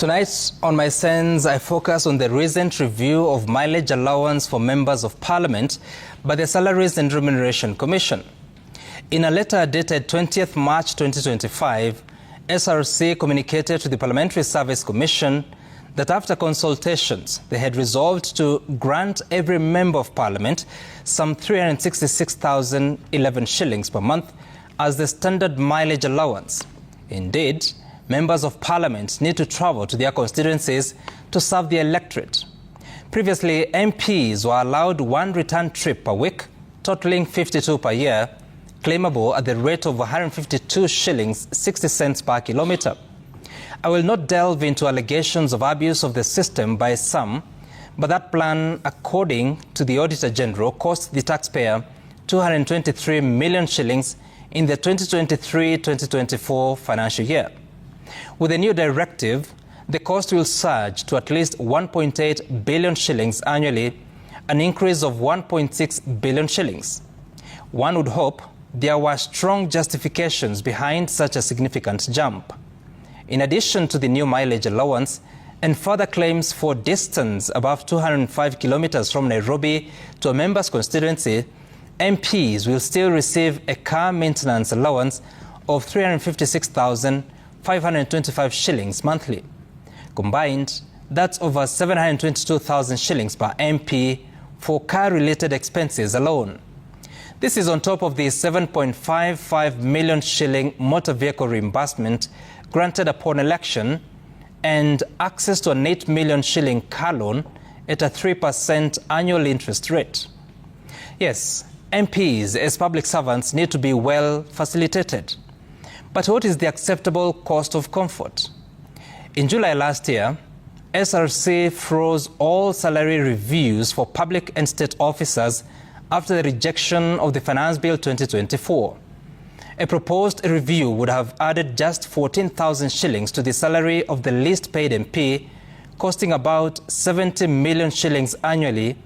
Tonight on My Sense, I focus on the recent review of mileage allowance for members of parliament by the Salaries and Remuneration Commission. In a letter dated 20th March 2025, SRC communicated to the Parliamentary Service Commission that after consultations, they had resolved to grant every member of parliament some 366,011 shillings per month as the standard mileage allowance. Indeed, members of parliament need to travel to their constituencies to serve the electorate. Previously, MPs were allowed one return trip per week, totaling 52 per year, claimable at the rate of 152 shillings 60 cents per kilometre. I will not delve into allegations of abuse of the system by some, but that plan, according to the Auditor General, cost the taxpayer 223 million shillings in the 2023-2024 financial year. With the new directive, the cost will surge to at least 1.8 billion shillings annually, an increase of 1.6 billion shillings. One would hope there were strong justifications behind such a significant jump. In addition to the new mileage allowance and further claims for distance above 205 kilometers from Nairobi to a member's constituency, MPs will still receive a car maintenance allowance of 356,525 shillings monthly. Combined, that's over 722,000 shillings per MP for car-related expenses alone. This is on top of the 7.55 million shilling motor vehicle reimbursement granted upon election and access to an 8 million shilling car loan at a 3% annual interest rate. Yes, MPs as public servants need to be well facilitated. But what is the acceptable cost of comfort? In July last year, SRC froze all salary reviews for public and state officers after the rejection of the Finance Bill 2024. A proposed review would have added just 14,000 shillings to the salary of the least paid MP, costing about 70 million shillings annually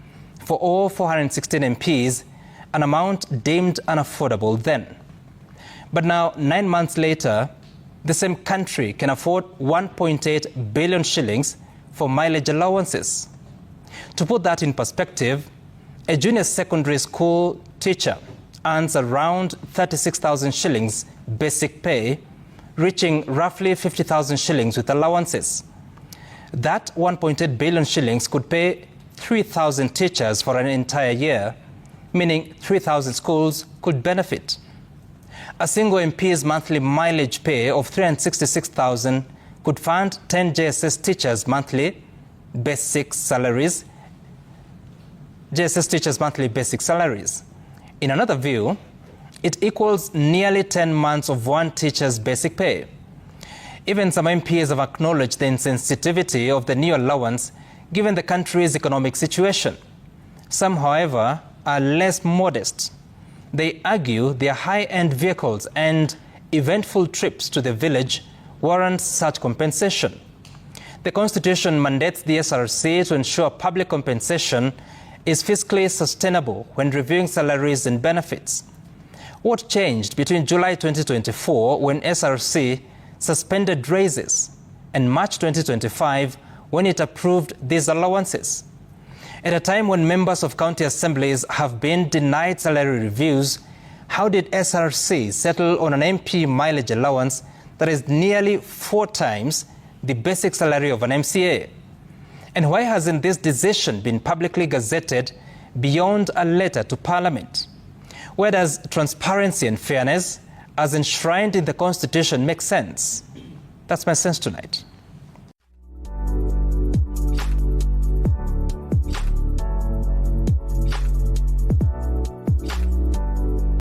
for all 416 MPs, an amount deemed unaffordable then. But now, 9 months later, the same country can afford 1.8 billion shillings for mileage allowances. To put that in perspective, a junior secondary school teacher earns around 36,000 shillings basic pay, reaching roughly 50,000 shillings with allowances. That 1.8 billion shillings could pay 3,000 teachers for an entire year, meaning 3,000 schools could benefit. A single MP's monthly mileage pay of 366,000 could fund 10 JSS teachers' monthly basic salaries. In another view, it equals nearly 10 months of one teacher's basic pay. Even some MPs have acknowledged the insensitivity of the new allowance given the country's economic situation. Some, however, are less modest. They argue their high-end vehicles and eventful trips to the village warrant such compensation. The Constitution mandates the SRC to ensure public compensation is fiscally sustainable when reviewing salaries and benefits. What changed between July 2024, when SRC suspended raises, and March 2025, when it approved these allowances? At a time when members of county assemblies have been denied salary reviews, how did SRC settle on an MP mileage allowance that is nearly 4 times the basic salary of an MCA? And why hasn't this decision been publicly gazetted beyond a letter to Parliament? Where does transparency and fairness, as enshrined in the Constitution, make sense? That's my sense tonight.